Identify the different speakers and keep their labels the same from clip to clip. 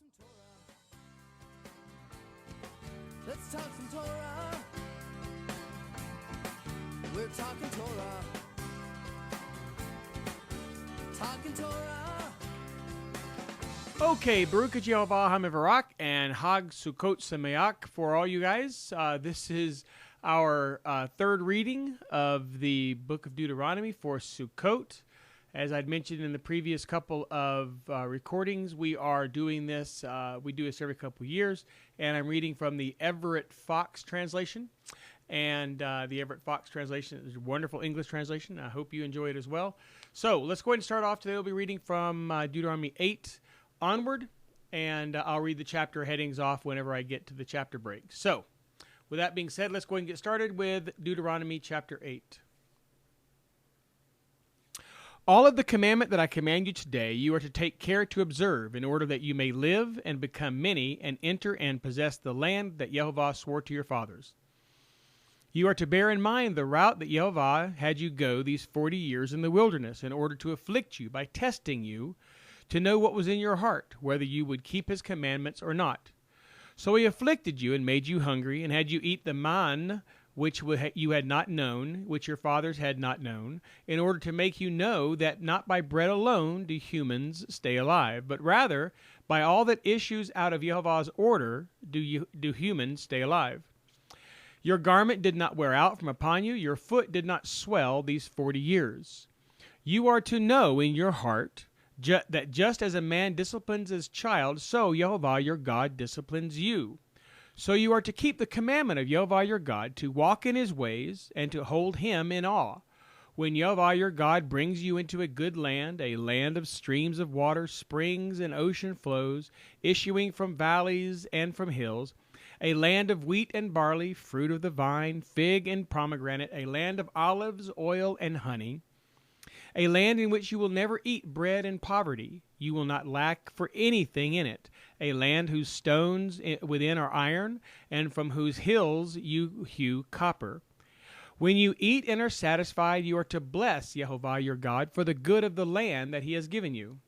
Speaker 1: some Torah. Let's talk some Torah. We're talking Torah. Talking Torah.
Speaker 2: Okay, Baruch Yehovah HaMevarach and Chag Sukkot sameach for all you guys. This is our third reading of the book of Deuteronomy for Sukkot. As I'd mentioned in the previous couple of recordings, we are doing this. We do this every couple of years, and I'm reading from the Everett Fox translation. And the Everett Fox translation is a wonderful English translation. I hope you enjoy it as well. So let's go ahead and start off. Today we'll be reading from Deuteronomy 8 onward, and I'll read the chapter headings off whenever I get to the chapter break. So with that being said, let's go ahead and get started with Deuteronomy chapter 8. All of the commandment that I command you today, you are to take care to observe, in order that you may live and become many, and enter and possess the land that Yehovah swore to your fathers. You are to bear in mind the route that Yehovah had you go these 40 years in the wilderness, in order to afflict you by testing you, to know what was in your heart, whether you would keep his commandments or not. So he afflicted you and made you hungry, and had you eat the man which you had not known, which your fathers had not known, in order to make you know that not by bread alone do humans stay alive, but rather by all that issues out of Yehovah's order do humans stay alive. Your garment did not wear out from upon you, your foot did not swell these 40 years. You are to know in your heart that just as a man disciplines his child, so Yehovah your God disciplines you. So you are to keep the commandment of Yehovah your God, to walk in his ways, and to hold him in awe. When Yehovah your God brings you into a good land, a land of streams of water, springs and ocean flows, issuing from valleys and from hills, a land of wheat and barley, fruit of the vine, fig and pomegranate, a land of olives, oil, and honey, a land in which you will never eat bread in poverty. You will not lack for anything in it. A land whose stones within are iron, and from whose hills you hew copper. When you eat and are satisfied, you are to bless Yehovah your God for the good of the land that he has given you.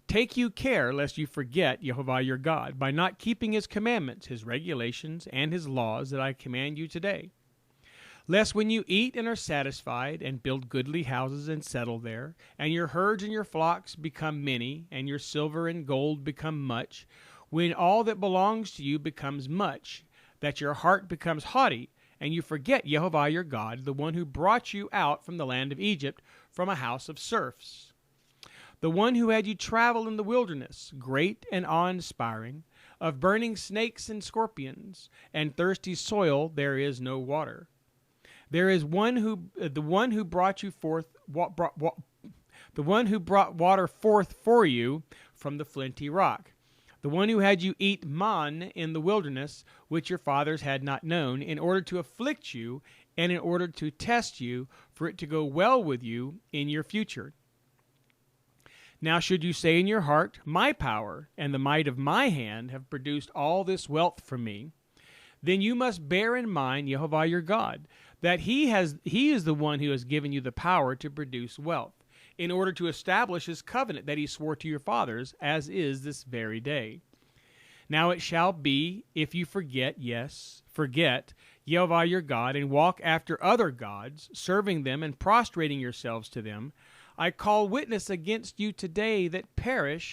Speaker 2: Take you care lest you forget Yehovah your God by not keeping his commandments, his regulations, and his laws that I command you today. Lest when you eat and are satisfied, and build goodly houses and settle there, and your herds and your flocks become many, and your silver and gold become much, when all that belongs to you becomes much, that your heart becomes haughty, and you forget Yehovah your God, the one who brought you out from the land of Egypt, from a house of serfs. The one who had you travel in the wilderness, great and awe-inspiring, of burning snakes and scorpions, and thirsty soil there is no water. There is the one who brought water forth for you from the flinty rock, the one who had you eat man in the wilderness, which your fathers had not known, in order to afflict you and in order to test you, for it to go well with you in your future. Now should you say in your heart, my power and the might of my hand have produced all this wealth for me, then you must bear in mind Yehovah your God, that he is the one who has given you the power to produce wealth, in order to establish his covenant that he swore to your fathers, as is this very day. Now it shall be, if you forget Yehovah your God, and walk after other gods, serving them and prostrating yourselves to them, I call witness against you today that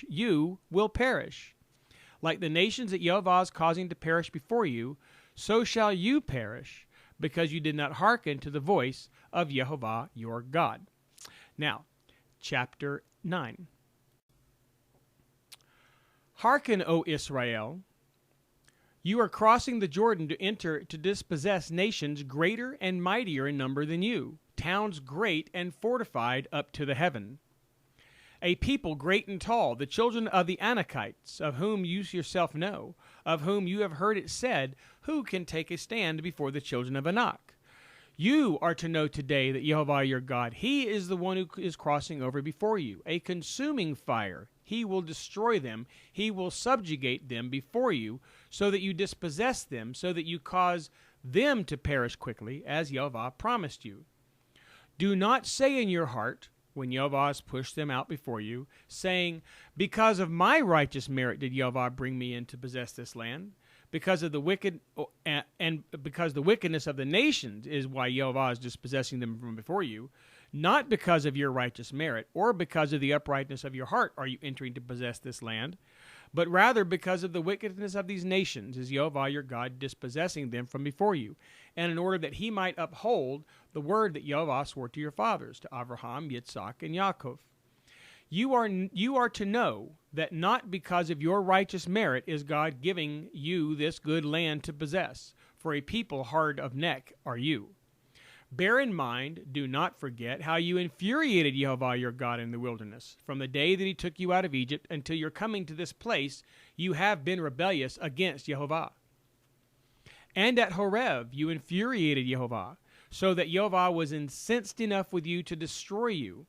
Speaker 2: you will perish. Like the nations that Yehovah is causing to perish before you, so shall you perish, because you did not hearken to the voice of Yehovah your God. Now, chapter 9. Hearken, O Israel, you are crossing the Jordan to enter to dispossess nations greater and mightier in number than you, towns great and fortified up to the heaven. A people great and tall, the children of the Anakites, of whom you yourself know, of whom you have heard it said, who can take a stand before the children of Anak? You are to know today that Yehovah your God, he is the one who is crossing over before you, a consuming fire. He will destroy them. He will subjugate them before you, so that you dispossess them, so that you cause them to perish quickly, as Yehovah promised you. Do not say in your heart, when Yehovah pushed them out before you, saying, because of my righteous merit did Yehovah bring me in to possess this land, because of the wicked and because the wickedness of the nations is why Yehovah is dispossessing them from before you, not because of your righteous merit or because of the uprightness of your heart are you entering to possess this land, but rather because of the wickedness of these nations is Yehovah your God dispossessing them from before you, and in order that he might uphold the word that Yehovah swore to your fathers, to Abraham, Yitzhak, and Yaakov. You are to know that not because of your righteous merit is God giving you this good land to possess, for a people hard of neck are you. Bear in mind, do not forget how you infuriated Yehovah your God in the wilderness. From the day that he took you out of Egypt until your coming to this place, you have been rebellious against Yehovah. And at Horeb you infuriated Yehovah, so that Yehovah was incensed enough with you to destroy you.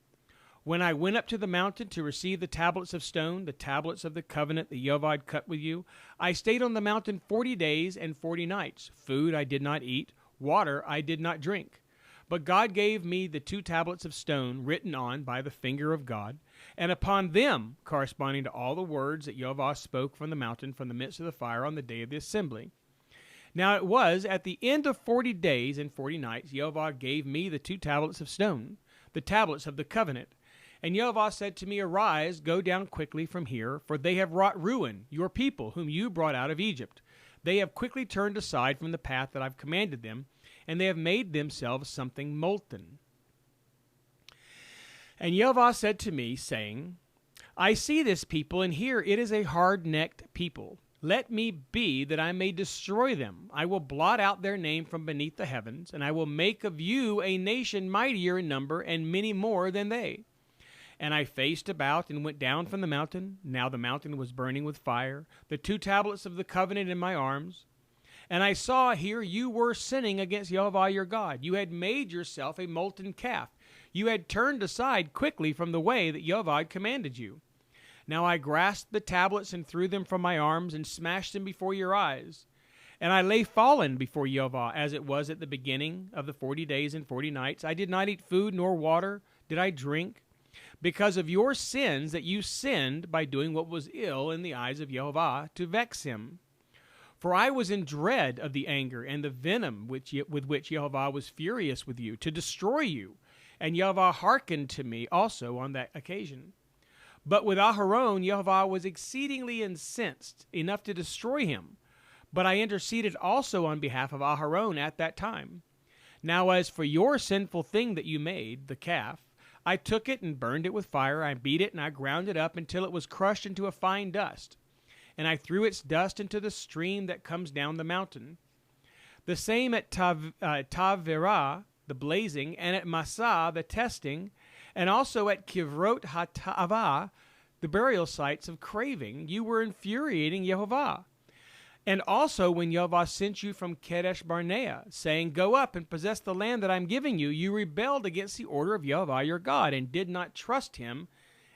Speaker 2: When I went up to the mountain to receive the tablets of stone, the tablets of the covenant that Yehovah had cut with you, I stayed on the mountain 40 days and 40 nights. Food I did not eat, water I did not drink. But God gave me the 2 tablets of stone written on by the finger of God, and upon them, corresponding to all the words that Yehovah spoke from the mountain from the midst of the fire on the day of the assembly. Now it was at the end of 40 days and 40 nights, Yehovah gave me the 2 tablets of stone, the tablets of the covenant. And Yehovah said to me, arise, go down quickly from here, for they have wrought ruin, your people, whom you brought out of Egypt. They have quickly turned aside from the path that I've commanded them, and they have made themselves something molten. And Yehovah said to me, saying, I see this people, and here it is a hard-necked people. Let me be that I may destroy them. I will blot out their name from beneath the heavens, and I will make of you a nation mightier in number and many more than they. And I faced about and went down from the mountain. Now the mountain was burning with fire, the 2 tablets of the covenant in my arms. And I saw here you were sinning against Yehovah your God. You had made yourself a molten calf. You had turned aside quickly from the way that Yehovah had commanded you. Now I grasped the tablets and threw them from my arms and smashed them before your eyes. And I lay fallen before Yehovah, as it was at the beginning of the 40 days and 40 nights. I did not eat food nor water did I drink, because of your sins that you sinned by doing what was ill in the eyes of Yehovah to vex him. For I was in dread of the anger and the venom with which Yehovah was furious with you, to destroy you. And Yehovah hearkened to me also on that occasion. But with Aharon, Yehovah was exceedingly incensed, enough to destroy him. But I interceded also on behalf of Aharon at that time. Now as for your sinful thing that you made, the calf, I took it and burned it with fire. I beat it and I ground it up until it was crushed into a fine dust. And I threw its dust into the stream that comes down the mountain. The same at Taverah, the blazing, and at Massah, the testing, and also at Kivrot HaTavah, the burial sites of craving. You were infuriating Yehovah. And also when Yehovah sent you from Kadesh Barnea, saying, go up and possess the land that I'm giving you, you rebelled against the order of Yehovah your God, and did not trust him,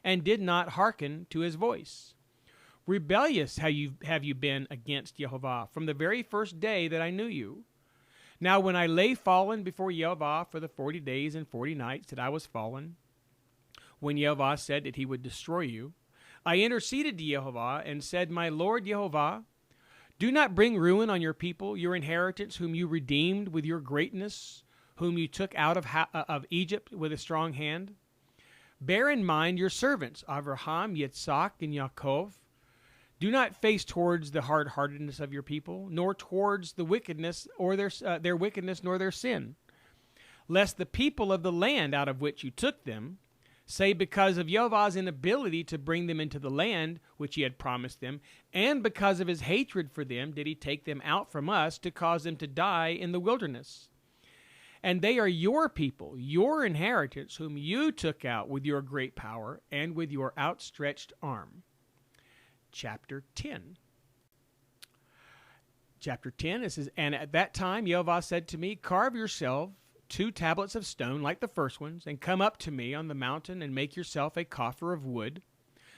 Speaker 2: and did not hearken to his voice. Rebellious have you been against Yehovah from the very first day that I knew you. Now when I lay fallen before Yehovah for the 40 days and 40 nights that I was fallen, when Yehovah said that he would destroy you, I interceded to Yehovah and said, my Lord Yehovah, do not bring ruin on your people, your inheritance, whom you redeemed with your greatness, whom you took out of Egypt with a strong hand. Bear in mind your servants, Abraham, Yitzhak, and Yaakov. Do not face towards the hard-heartedness of your people, nor towards the wickedness or their wickedness, nor their sin, lest the people of the land out of which you took them say, because of Yehovah's inability to bring them into the land which he had promised them, and because of his hatred for them did he take them out from us to cause them to die in the wilderness. And they are your people, your inheritance, whom you took out with your great power and with your outstretched arm. Chapter 10. Chapter 10, it says, and at that time Yehovah said to me, carve yourself 2 tablets of stone like the first ones, and come up to me on the mountain and make yourself a coffer of wood.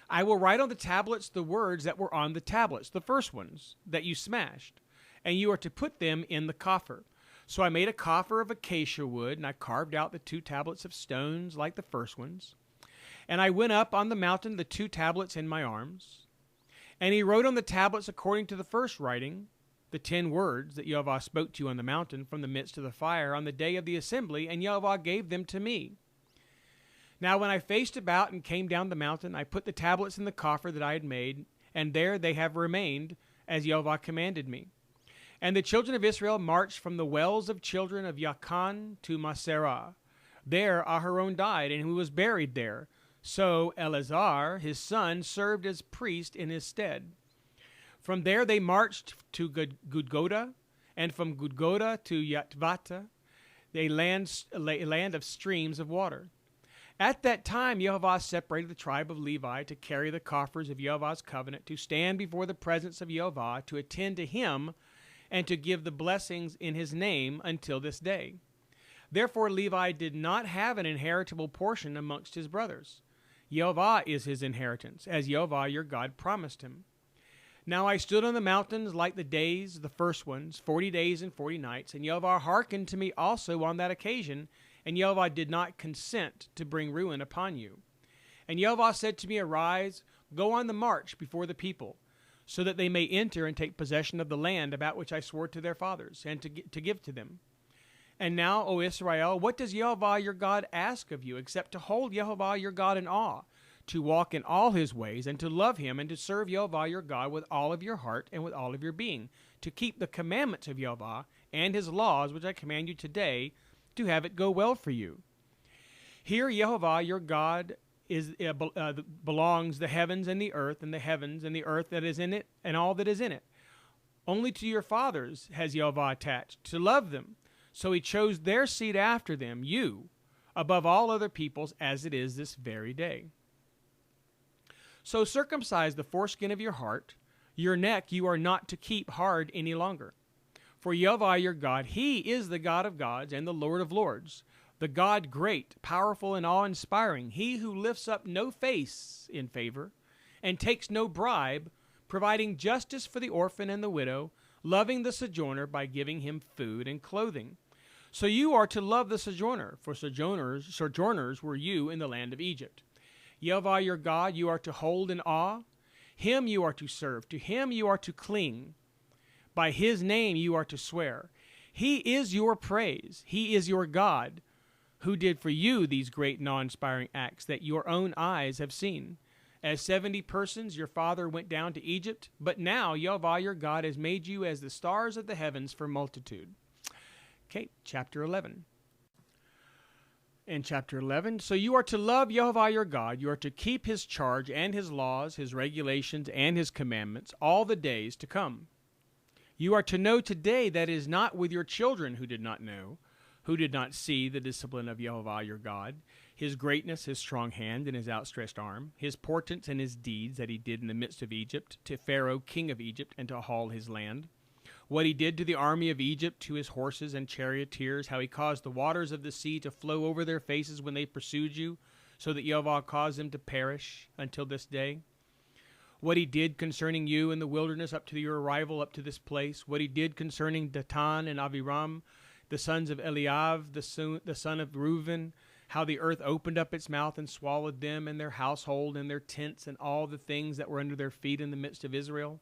Speaker 2: I will write on the tablets the words that were on the tablets, the first ones that you smashed, and you are to put them in the coffer. So I made a coffer of acacia wood, and I carved out the 2 tablets of stones like the first ones. And I went up on the mountain, the 2 tablets in my arms. And he wrote on the tablets according to the first writing, the 10 words that Yehovah spoke to you on the mountain from the midst of the fire on the day of the assembly, and Yehovah gave them to me. Now when I faced about and came down the mountain, I put the tablets in the coffer that I had made, and there they have remained, as Yehovah commanded me. And the children of Israel marched from the wells of children of Yaakan to Maserah. There Aharon died, and he was buried there. So Eleazar, his son, served as priest in his stead. From there they marched to Gudgoda, and from Gudgoda to Yatvata, a land of streams of water. At that time Yehovah separated the tribe of Levi to carry the coffers of Yehovah's covenant, to stand before the presence of Yehovah, to attend to him, and to give the blessings in his name until this day. Therefore Levi did not have an inheritable portion amongst his brothers. Yehovah is his inheritance, as Yehovah your God promised him. Now I stood on the mountains like the days, the first ones, 40 days and 40 nights, and Yehovah hearkened to me also on that occasion, and Yehovah did not consent to bring ruin upon you. And Yehovah said to me, Arise, go on the march before the people, so that they may enter and take possession of the land about which I swore to their fathers, and to give to them. And now, O Israel, what does Yehovah your God ask of you, except to hold Yehovah your God in awe, to walk in all his ways, and to love him, and to serve Yehovah your God with all of your heart and with all of your being, to keep the commandments of Yehovah and his laws, which I command you today, to have it go well for you. Here Yehovah your God belongs the heavens and the earth and the earth that is in it and all that is in it. Only to your fathers has Yehovah attached, to love them. So he chose their seed after them, you, above all other peoples, as it is this very day. So circumcise the foreskin of your heart, your neck you are not to keep hard any longer. For Yehovah your God, he is the God of gods and the Lord of lords, the God great, powerful, and awe-inspiring, he who lifts up no face in favor and takes no bribe, providing justice for the orphan and the widow, loving the sojourner by giving him food and clothing. So you are to love the sojourner, for sojourners were you in the land of Egypt. Yehovah your God you are to hold in awe, him you are to serve, to him you are to cling. By his name you are to swear. He is your praise. He is your God, who did for you these great and awe-inspiring acts that your own eyes have seen. As 70 persons your father went down to Egypt, but now Yehovah your God has made you as the stars of the heavens for multitude. Okay, chapter 11. In chapter 11, so you are to love Yehovah your God. You are to keep his charge and his laws, his regulations, and his commandments all the days to come. You are to know today that it is not with your children who did not know, who did not see the discipline of Yehovah your God, his greatness, his strong hand, and his outstretched arm, his portents and his deeds that he did in the midst of Egypt, to Pharaoh king of Egypt, and to all his land. What he did to the army of Egypt, to his horses and charioteers, how he caused the waters of the sea to flow over their faces when they pursued you, so that Yehovah caused them to perish until this day. What he did concerning you in the wilderness up to your arrival up to this place, what he did concerning Datan and Abiram, the sons of Eliav, the son of Reuben, how the earth opened up its mouth and swallowed them and their household and their tents and all the things that were under their feet in the midst of Israel.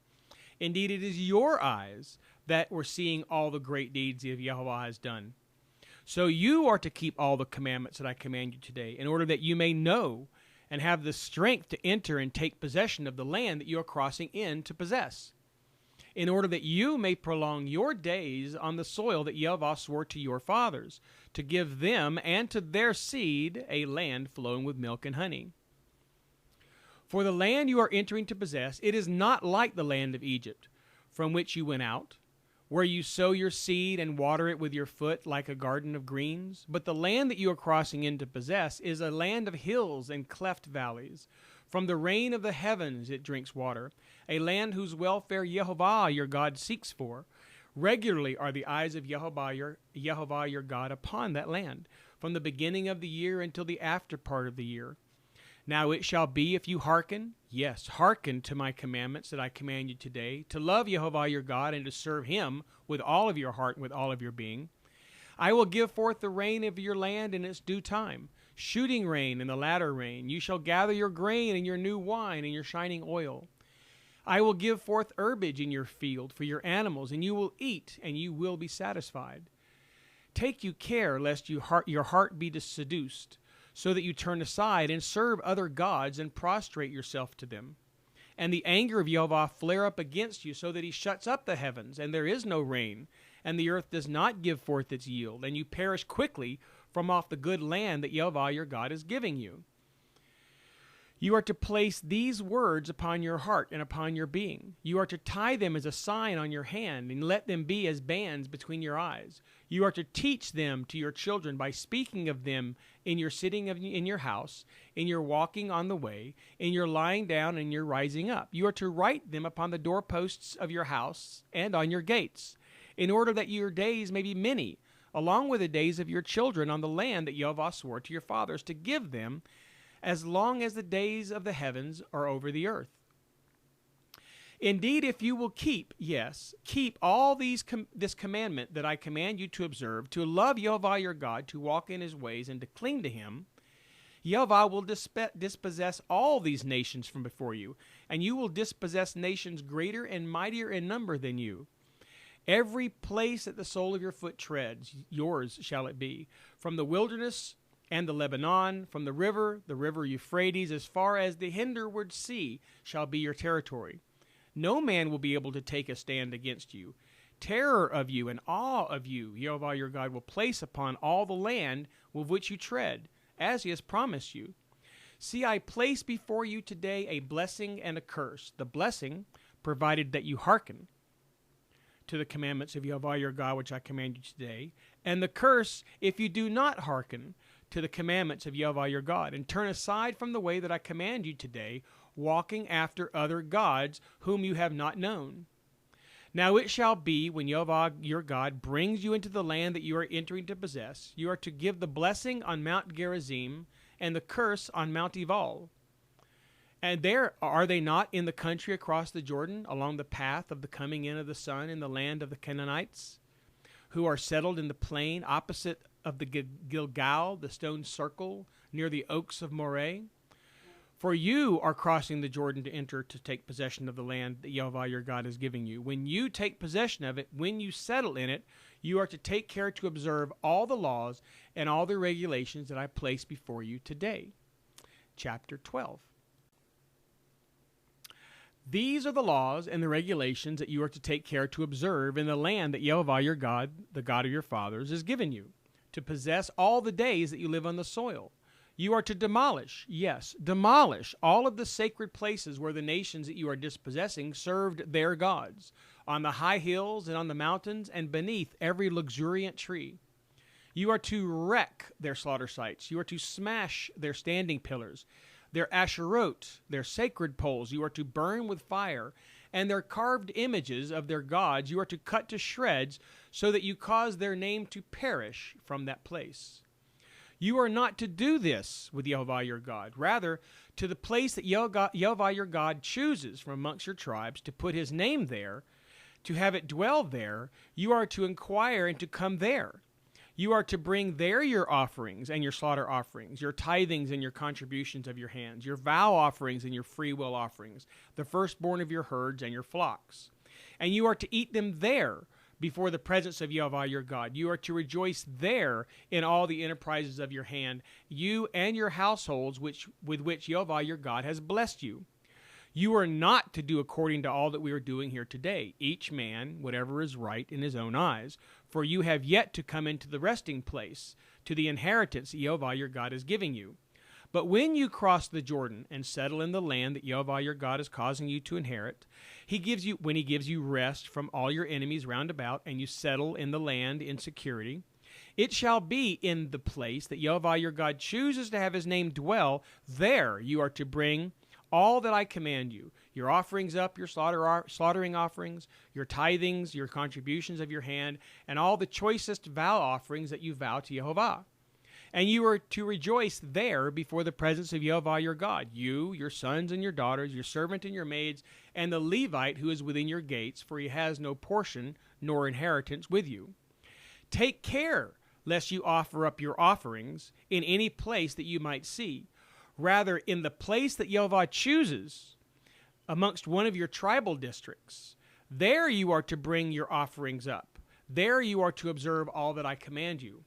Speaker 2: Indeed, it is your eyes that were seeing all the great deeds that Yehovah has done. So you are to keep all the commandments that I command you today, in order that you may know and have the strength to enter and take possession of the land that you are crossing in to possess, in order that you may prolong your days on the soil that Yehovah swore to your fathers, to give them and to their seed a land flowing with milk and honey. For the land you are entering to possess, it is not like the land of Egypt, from which you went out, where you sow your seed and water it with your foot like a garden of greens. But the land that you are crossing in to possess is a land of hills and cleft valleys. From the rain of the heavens it drinks water, a land whose welfare Yehovah your God seeks for. Regularly are the eyes of Yehovah your God upon that land, from the beginning of the year until the after part of the year. Now it shall be, if you hearken, yes, hearken to my commandments that I command you today, to love Yehovah your God and to serve him with all of your heart and with all of your being. I will give forth the rain of your land in its due time, shooting rain and the latter rain. You shall gather your grain and your new wine and your shining oil. I will give forth herbage in your field for your animals, and you will eat, and you will be satisfied. Take you care lest your heart be seduced, so that you turn aside and serve other gods and prostrate yourself to them. And the anger of Yehovah flare up against you, so that he shuts up the heavens, and there is no rain, and the earth does not give forth its yield, and you perish quickly from off the good land that Yehovah your God is giving you. You are to place these words upon your heart and upon your being. You are to tie them as a sign on your hand, and let them be as bands between your eyes. You are to teach them to your children by speaking of them in your sitting in your house, in your walking on the way, in your lying down and your rising up. You are to write them upon the doorposts of your house and on your gates, in order that your days may be many, along with the days of your children on the land that Yehovah swore to your fathers to give them, as long as the days of the heavens are over the earth. Indeed, if you will keep all this commandment that I command you to observe, to love Yehovah your God, to walk in his ways, and to cling to him, Yehovah will dispossess all these nations from before you, and you will dispossess nations greater and mightier in number than you. Every place that the sole of your foot treads, yours shall it be, from the wilderness and the Lebanon, from the river Euphrates, as far as the hinderward sea, shall be your territory. No man will be able to take a stand against you. Terror of you and awe of you, Yehovah your God will place upon all the land with which you tread, as he has promised you. See, I place before you today a blessing and a curse. The blessing, provided that you hearken to the commandments of Yehovah your God, which I command you today, and the curse, if you do not hearken to the commandments of Yehovah your God, and turn aside from the way that I command you today, walking after other gods whom you have not known. Now it shall be, when Yehovah your God brings you into the land that you are entering to possess, you are to give the blessing on Mount Gerizim, and the curse on Mount Ebal. And there are they not in the country across the Jordan, along the path of the coming in of the sun, in the land of the Canaanites, who are settled in the plain opposite of the Gilgal, the stone circle, near the oaks of Moreh? For you are crossing the Jordan to enter to take possession of the land that Yehovah your God is giving you. When you take possession of it, when you settle in it, you are to take care to observe all the laws and all the regulations that I place before you today. Chapter 12. These are the laws and the regulations that you are to take care to observe in the land that Yehovah your God, the God of your fathers, has given you, to possess all the days that you live on the soil. You are to demolish all of the sacred places where the nations that you are dispossessing served their gods, on the high hills and on the mountains and beneath every luxuriant tree. You are to wreck their slaughter sites. You are to smash their standing pillars, their asherot, their sacred poles. You are to burn with fire, and their carved images of their gods you are to cut to shreds, so that you cause their name to perish from that place. You are not to do this with Yehovah your God. Rather, to the place that Yehovah your God chooses from amongst your tribes to put his name there, to have it dwell there, you are to inquire and to come there. You are to bring there your offerings and your slaughter offerings, your tithings and your contributions of your hands, your vow offerings and your free will offerings, the firstborn of your herds and your flocks. And you are to eat them there before the presence of Yehovah your God. You are to rejoice there in all the enterprises of your hand, you and your households with which Yehovah your God has blessed you. You are not to do according to all that we are doing here today, each man whatever is right in his own eyes, for you have yet to come into the resting place, to the inheritance that Yehovah your God is giving you. But when you cross the Jordan and settle in the land that Yehovah your God is causing you to inherit, when he gives you rest from all your enemies round about, and you settle in the land in security, it shall be in the place that Yehovah your God chooses to have his name dwell, there you are to bring all that I command you, your offerings up, your slaughtering offerings, your tithings, your contributions of your hand, and all the choicest vow offerings that you vow to Yehovah. And you are to rejoice there before the presence of Yehovah your God, you, your sons and your daughters, your servant and your maids, and the Levite who is within your gates, for he has no portion nor inheritance with you. Take care lest you offer up your offerings in any place that you might see. Rather, in the place that Yehovah chooses amongst one of your tribal districts, there you are to bring your offerings up. There you are to observe all that I command you.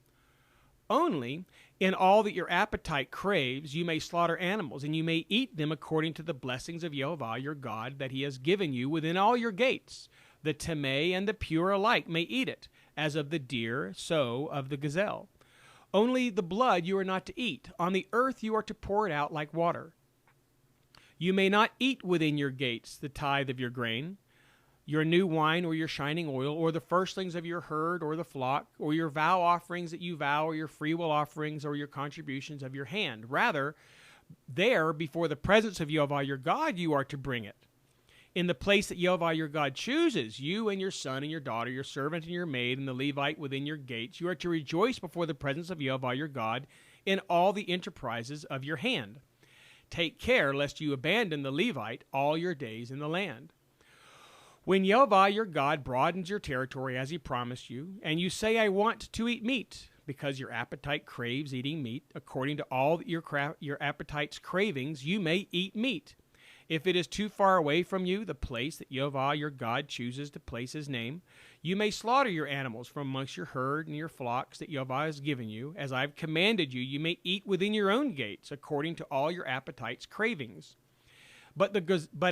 Speaker 2: Only in all that your appetite craves, you may slaughter animals, and you may eat them according to the blessings of Yehovah your God that he has given you within all your gates. The tameh and the pure alike may eat it, as of the deer, so of the gazelle. Only the blood you are not to eat. On the earth you are to pour it out like water. You may not eat within your gates the tithe of your grain, your new wine or your shining oil, or the firstlings of your herd or the flock, or your vow offerings that you vow, or your freewill offerings, or your contributions of your hand. Rather, there, before the presence of Yehovah your God, you are to bring it. In the place that Yehovah your God chooses, you and your son and your daughter, your servant and your maid, and the Levite within your gates, you are to rejoice before the presence of Yehovah your God in all the enterprises of your hand. Take care lest you abandon the Levite all your days in the land. When Yehovah your God broadens your territory as he promised you, and you say, I want to eat meat, because your appetite craves eating meat, according to all your appetite's cravings, you may eat meat. If it is too far away from you, the place that Yehovah your God chooses to place his name, you may slaughter your animals from amongst your herd and your flocks that Yehovah has given you. As I have commanded you, you may eat within your own gates, according to all your appetite's cravings. But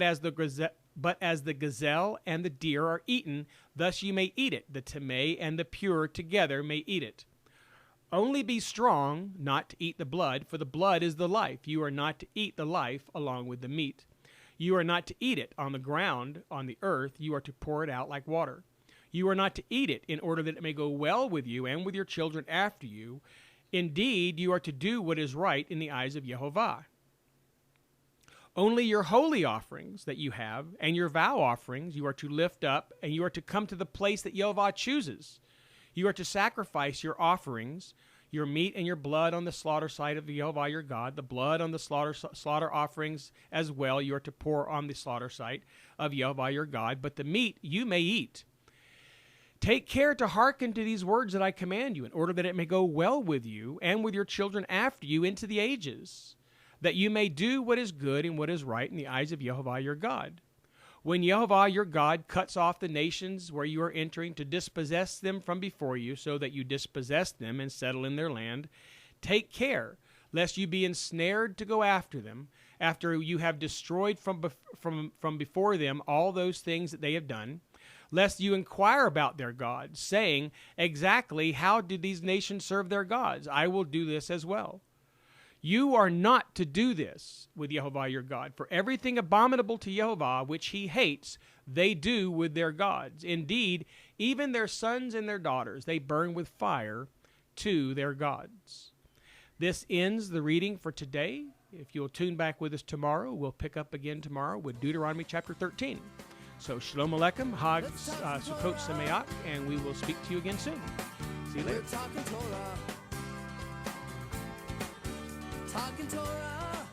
Speaker 2: as the gazelle and the deer are eaten, thus you may eat it. The tameh and the pure together may eat it. Only be strong not to eat the blood, for the blood is the life. You are not to eat the life along with the meat. You are not to eat it on the ground, on the earth. You are to pour it out like water. You are not to eat it in order that it may go well with you and with your children after you. Indeed, you are to do what is right in the eyes of Yehovah. Only your holy offerings that you have and your vow offerings you are to lift up, and you are to come to the place that Yehovah chooses. You are to sacrifice your offerings, your meat and your blood on the slaughter side of Yehovah your God, the blood on the slaughter offerings as well you are to pour on the slaughter site of Yehovah your God, but the meat you may eat. Take care to hearken to these words that I command you, in order that it may go well with you and with your children after you into the ages, that you may do what is good and what is right in the eyes of Yehovah your God. When Yehovah your God cuts off the nations where you are entering to dispossess them from before you, so that you dispossess them and settle in their land, take care lest you be ensnared to go after them, after you have destroyed from before them all those things that they have done, lest you inquire about their gods, saying, exactly how did these nations serve their gods? I will do this as well. You are not to do this with Yehovah your God, for everything abominable to Yehovah, which he hates, they do with their gods. Indeed, even their sons and their daughters they burn with fire to their gods. This ends the reading for today. If you'll tune back with us tomorrow, we'll pick up again tomorrow with Deuteronomy chapter 13. So Shalom Aleichem, Chag, Sukkot, sameach, and we will speak to you again soon. See you later.
Speaker 1: We're talking Torah. Talking Torah.